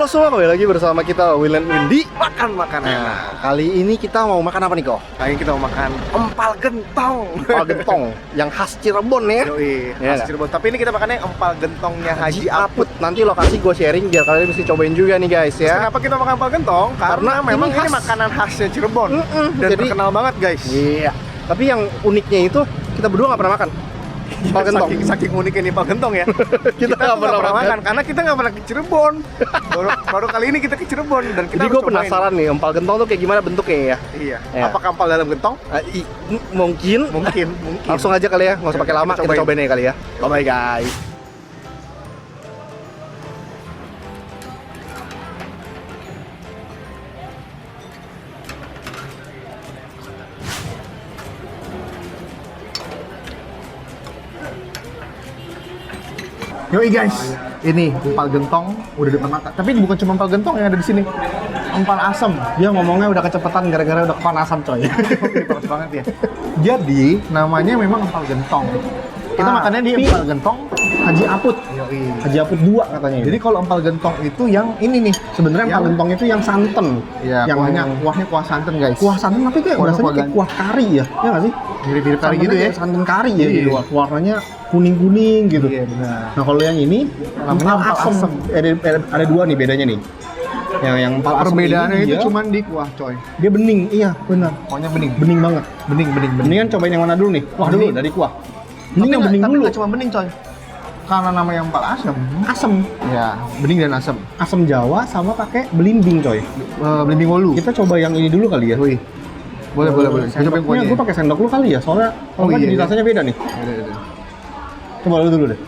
Halo semua, kembali lagi bersama kita Will and Windy. Makan Nah, kali ini kita mau makan apa nih kok? Kali ini kita mau makan empal gentong. Empal gentong yang khas Cirebon ya. Yoi, Iya khas nggak? Cirebon. Tapi ini kita makannya empal gentongnya Haji Aput. Nanti lokasi gue sharing biar kalian bisa cobain juga nih guys Terus ya. kenapa kita makan empal gentong? Karena Karena memang ini ini khas. makanan khasnya Cirebon. Dan Jadi- terkenal banget guys. Iya. Tapi yang uniknya itu kita berdua nggak pernah makan. Empal gentong. Saking uniknya nih empal gentong ya. Kita nggak tuh nggak pernah makan. karena kita nggak pernah ke Cirebon. baru kali ini kita ke Cirebon dan kita Jadi harus gue cobain. penasaran nih empal gentong tuh kayak gimana bentuknya ya. Iya. Iya. Apakah empal dalam gentong? Mungkin. Mungkin. Langsung aja kali ya, nggak usah pakai lama, kita cobain aja kali ya. Bye bye guys. Yoi guys, ini empal gentong udah depan mata. Tapi bukan cuma empal gentong yang ada di sini, empal asem. Dia ngomongnya udah kecepetan gara-gara udah kepanasan coy. Panas banget ya. Jadi namanya memang empal gentong. Kita makannya di empal gentong Haji Aput. Yoi. Haji Aput 2 katanya. Jadi kalau empal gentong itu yang ini nih, sebenarnya empal Yang- gentong itu yang santan. Iya, yang kuahnya kuah santan guys. Kuah santan tapi kayak Kuah- berasanya kuah kayak kuah kari ya. Ya nggak sih? Mirip-mirip kari Santannya gitu ya. kayak santan kari ya Iya. gitu. Warnanya kuning-kuning gitu. Iya benar. Nah kalau yang ini Namanya empal asem. Ada dua nih bedanya nih. Yang empal asem Perbedaannya ini itu dia- cuman di kuah coy. dia bening, iya benar. Pokoknya bening. Bening banget. Bening. Mendingan cobain yang mana dulu nih? Kuah dulu Bening. dari kuah. Ini yang bening tapi dulu. nggak cuma bening coy. Karena namanya empal asem. Asem. Ya, bening dan asem. Asem Jawa sama pakai belimbing coy. Belimbing wolu. Kita coba yang ini dulu kali ya. Wih. Boleh. Saya cobain kuahnya. Gue pakai sendok lu kali ya, soalnya kalau Oh, nggak iya, jadi iya. rasanya beda nih. Udah. Coba lu dulu deh.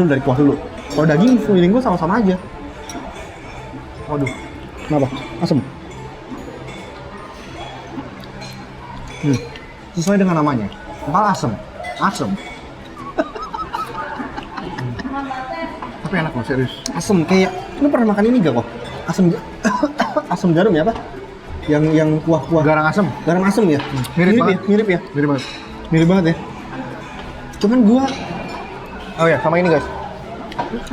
Dari kuah dulu. Kalau daging feeling gue sama-sama aja. Waduh. Kenapa? Asem. Sesuai dengan namanya. Empal asem. Asem. Tapi enak loh, serius. Asem kayak lu pernah makan ini gak kok? Asem asem garam ya apa? Yang kuah-kuah Garang asem. garam asem ya? Mirip banget. Mirip ya? Mirip banget. Mirip banget ya. Cuman gua Oh ya, sama ini guys.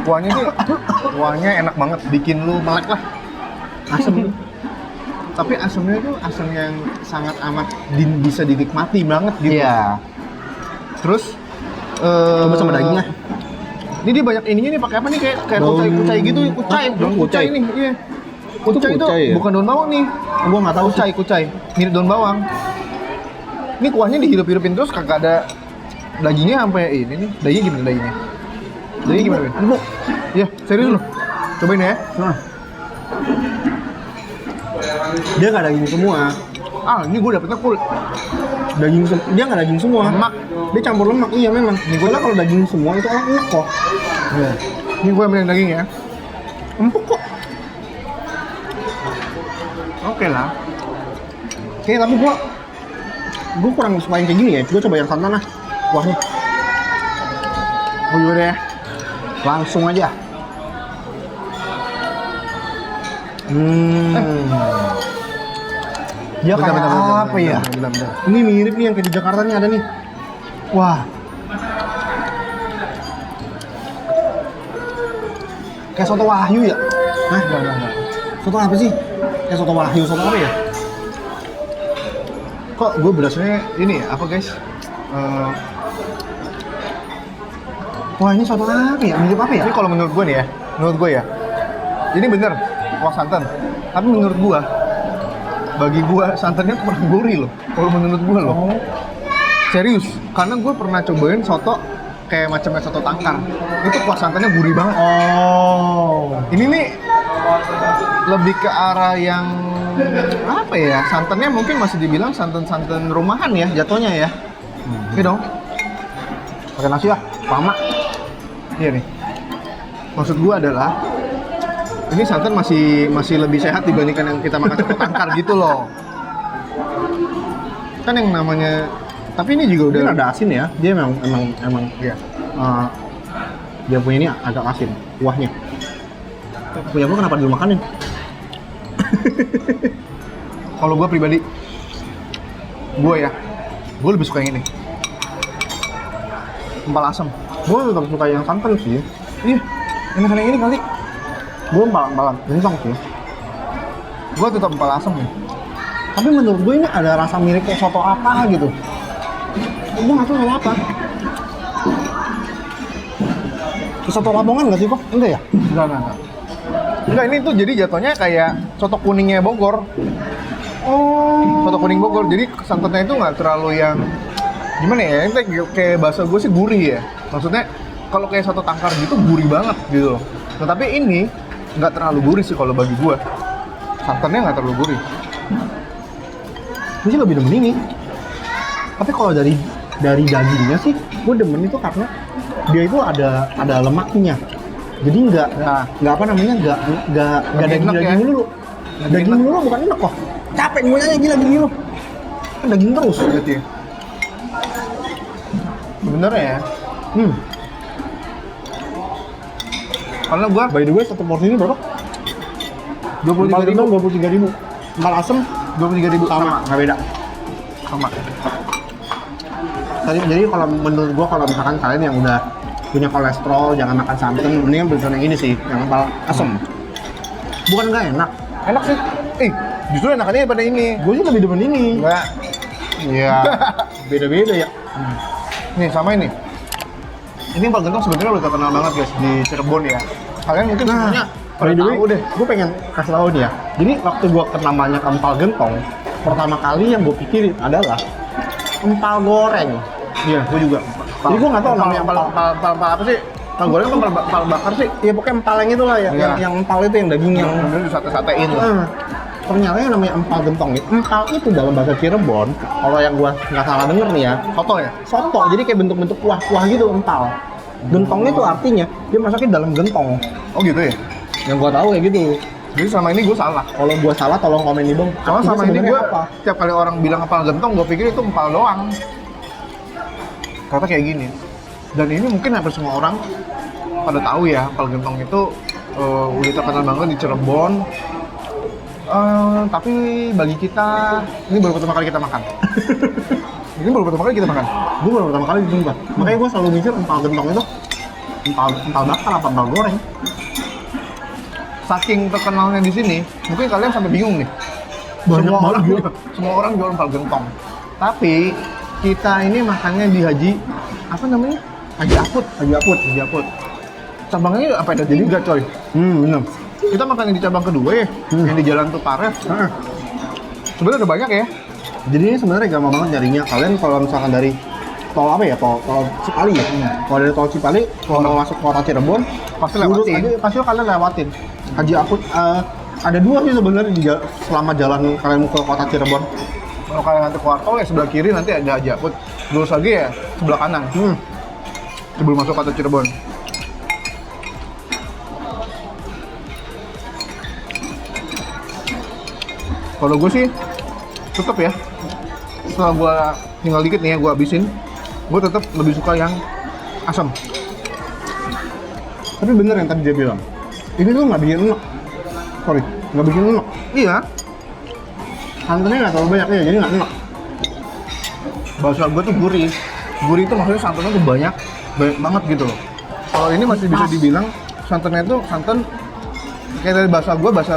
Kuahnya enak banget, bikin lu melek lah. asem. Tapi asemnya itu asam yang sangat amat bisa dinikmati banget gitu. Iya. Terus Coba sama dagingnya. Ini dia banyak ininya nih, pakai apa nih, kayak Daun- kucai gitu, kucai. Hah? Daun kucai Kucai? nih, iya. Kucai itu kucai ya? bukan daun bawang nih. Gua nggak tahu sih. Kucai. Mirip daun bawang. Ini kuahnya dihirup-hirupin terus, kagak ada dagingnya sampai ini nih. Dagingnya gimana dagingnya? Dagingnya gimana, Ben? Empuk. Iya, serius loh. Cobain ya. Nah. Dia nggak daging semua. Ini gue dapetnya full. Dia nggak daging semua. Lemak. Dia campur lemak. Iya memang. Soalnya kalau daging semua itu enak kok. Iya. Ini gue ambil yang daging ya. Empuk kok. Oke lah. Oke, tapi gua kurang suka yang kayak gini ya. Gua coba yang santan lah. Kuahnya. Oh iya deh. Langsung aja. Dia kayak apa ya? Bentar. Ini mirip nih yang kayak di Jakarta nih ada nih. Wah. Kayak soto Wahyu ya? Hah? Enggak. Soto apa sih? Kayak soto Wahyu, soto apa ya? Kok gue berasanya ini ya, apa guys? Wah ini soto apa ya? Mirip apa ya? Ini kalau menurut gue nih ya, ini bener kuah santan. Tapi menurut gue, bagi gue santannya kurang gurih loh. Kalau menurut gue loh, Oh. serius. Karena gue pernah cobain soto kayak macamnya soto tangkar. Itu kuah santannya gurih banget. Oh. Ini nih lebih ke arah yang apa ya? Santannya mungkin masih dibilang santan-santan rumahan ya jatuhnya ya. Oke dong. Pakai nasi lah, lama. Iya nih. Maksud gua adalah ini santan masih lebih sehat dibandingkan yang kita makan soto tangkar gitu loh. Kan yang namanya, tapi ini juga Dia udah rada asin ya. Dia emang Iya. dia punya ini agak asin kuahnya. Punya gua kenapa dimakanin? Kalau gua pribadi, gua lebih suka yang ini. Empal asam. Gua tetap suka yang santan sih. Iya, enakan yang ini kali. Gue empal gentong sih. Gue tetap empal asem nih. Tapi menurut gue ini ada rasa mirip kayak soto apa gitu. Gue nggak tahu soto apa. Soto Lamongan nggak sih kok? Enggak ya? Enggak, ini tuh jadi jatuhnya kayak soto kuningnya Bogor. Oh. Soto kuning Bogor, jadi santannya itu nggak terlalu yang gimana ya? Ini kayak bahasa gue sih gurih ya. Maksudnya kalau kayak soto tangkar gitu gurih banget gitu. Nah tapi ini nggak terlalu gurih sih kalau bagi gue. Santannya nggak terlalu gurih. Gue sih lebih demen ini. Tapi kalau dari dagingnya sih, gue demen itu karena dia itu ada lemaknya. Jadi nggak apa namanya nggak daging ya? melulu. Daging melulu bukan enak kok. Capek ngunyahnya gila gini lu. Kan daging terus Berarti. Sebenarnya ya. Karena gua By the way, satu porsi ini berapa? 23.000. Empal asem 23.000 sama, nggak beda. sama. Jadi kalau menurut gua kalau misalkan kalian yang udah punya kolesterol jangan makan santan, mendingan beli yang ini sih, yang empal asem. Bukan nggak enak, Enak sih. Justru enakannya daripada ini. gue sih lebih demen ini. Enggak. Iya. Beda-beda ya. Nih sama ini. Ini empal gentong sebenarnya udah terkenal banget guys di Cirebon ya. Kalian mungkin semuanya By the way, tahu deh. gue pengen kasih tahu nih ya. Jadi waktu gue namanya empal gentong, pertama kali yang gue pikirin adalah empal goreng. Iya, gue juga. Jadi gue nggak tahu namanya empal apa sih? Empal goreng atau empal bakar sih? Ya pokoknya empal yang itu lah ya, Iya. yang empal itu yang daging yang. Kemudian disate-satein lah. Ternyata yang namanya empal gentong itu, empal itu dalam bahasa Cirebon, kalau yang gua nggak salah denger nih ya, Soto ya? soto. Jadi kayak bentuk-bentuk kuah-kuah gitu empal. Gentongnya itu artinya dia masuknya dalam gentong. Oh gitu ya? Yang gua tahu kayak gitu. Jadi selama ini gue salah. Kalau gua salah tolong komen di bawah. Soalnya sama ini sebenarnya gue tiap kali orang bilang empal gentong, gue pikir itu empal doang. Ternyata kayak gini. Dan ini mungkin hampir semua orang pada tahu ya, empal gentong itu udah terkenal banget di Cirebon. Tapi bagi kita, ini baru pertama kali kita makan. Ini baru pertama kali kita makan. Gue baru pertama kali di sini, Pak. Makanya gua selalu mikir empal gentong itu empal bakar apa empal goreng. Saking terkenalnya di sini, mungkin kalian sampai bingung nih. Banyak banget gila. Semua orang jual empal gentong. Tapi kita ini makannya di apa namanya? Haji Aput. Haji Aput. Cabangnya apa ada 3 coy. Bener. Kita makan yang di cabang kedua ya, yang di Jalan Tupares. Sebenarnya udah banyak ya. Jadi ini sebenarnya gampang banget nyarinya. Kalian kalau misalkan dari tol apa ya, tol Cipali ya. Kalau dari tol Cipali, kalau mau masuk kota Cirebon, Pasti lurus lewatin. aja, pasti kalian lewatin. Haji Aput ada 2 sih sebenarnya selama jalan kalian mau ke kota Cirebon. Kalau kalian nanti keluar tol ya sebelah kiri nanti ada Haji Aput. Lurus lagi ya sebelah kanan. Sebelum masuk kota Cirebon. Kalau gue sih tetap ya, setelah gue tinggal dikit nih ya gue habisin, gue tetap lebih suka yang asam. Tapi bener yang tadi dia bilang, ini tuh nggak bikin enak. Sorry, nggak bikin enak. Iya, Santannya nggak terlalu banyak ya, jadi nggak enak. bahasa gue tuh gurih. Gurih itu maksudnya santannya tuh banyak banget gitu loh. Kalau ini masih bisa dibilang santannya itu santan kayak dari bahasa gue, bahasa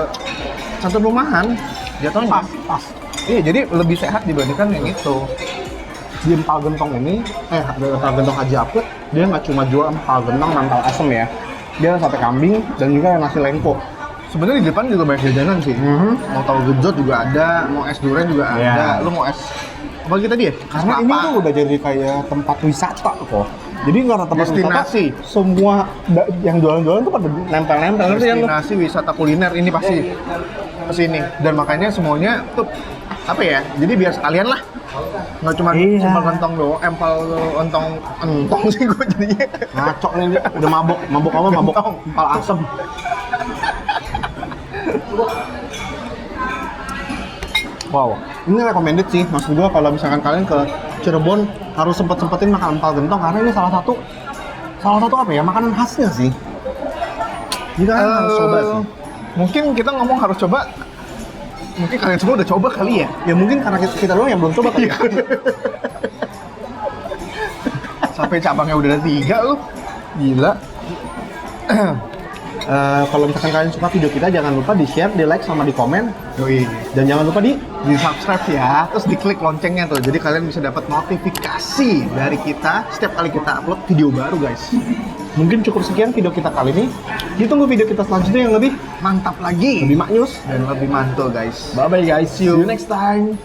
santan rumahan jatuhnya. Pas. Iya, jadi lebih sehat dibandingkan yang itu. Di empal gentong ini, empal gentong Haji Aput, dia nggak cuma jual empal gentong mantal asem ya. Dia ada sate kambing dan juga nasi lengko. Sebenarnya di depan juga banyak jajanan sih. Mau tahu gejot juga ada, mau es durian juga ada. Lu mau es apa kita dia? Karena ini tuh udah jadi kayak tempat wisata kok. Jadi karena tempat Destinasi. wisata, semua yang jualan-jualan tuh pada nempel-nempel. Ngerti kan lu? Destinasi wisata kuliner ini pasti kesini. Dan makanya semuanya tuh apa ya? Jadi biar sekalian lah. Nggak cuma empal gentong doang, empal entong sih gue jadinya. Ngaco nih dia, udah mabok apa? Mabok empal asem. Wow, ini recommended sih. Maksud gua kalau misalkan kalian ke Cirebon harus sempet-sempetin makan empal gentong karena ini salah satu apa ya, makanan khasnya sih. Jadi kalian harus coba sih. Mungkin kita ngomong harus coba. Mungkin kalian semua udah coba kali ya. Ya mungkin karena kita doang yang belum coba kali. Sampai cabangnya udah ada 3 lu. Gila. Kalau misalkan kalian suka video kita, jangan lupa di share, di like, sama di komen. Yoi. Dan jangan lupa di Subscribe ya, terus diklik loncengnya tuh, jadi kalian bisa dapat notifikasi dari kita setiap kali kita upload video baru guys. mungkin cukup sekian video kita kali ini. Ditunggu video kita selanjutnya yang lebih Mantap lagi, maknyus. dan lebih mantul guys. Bye bye guys, see you next time.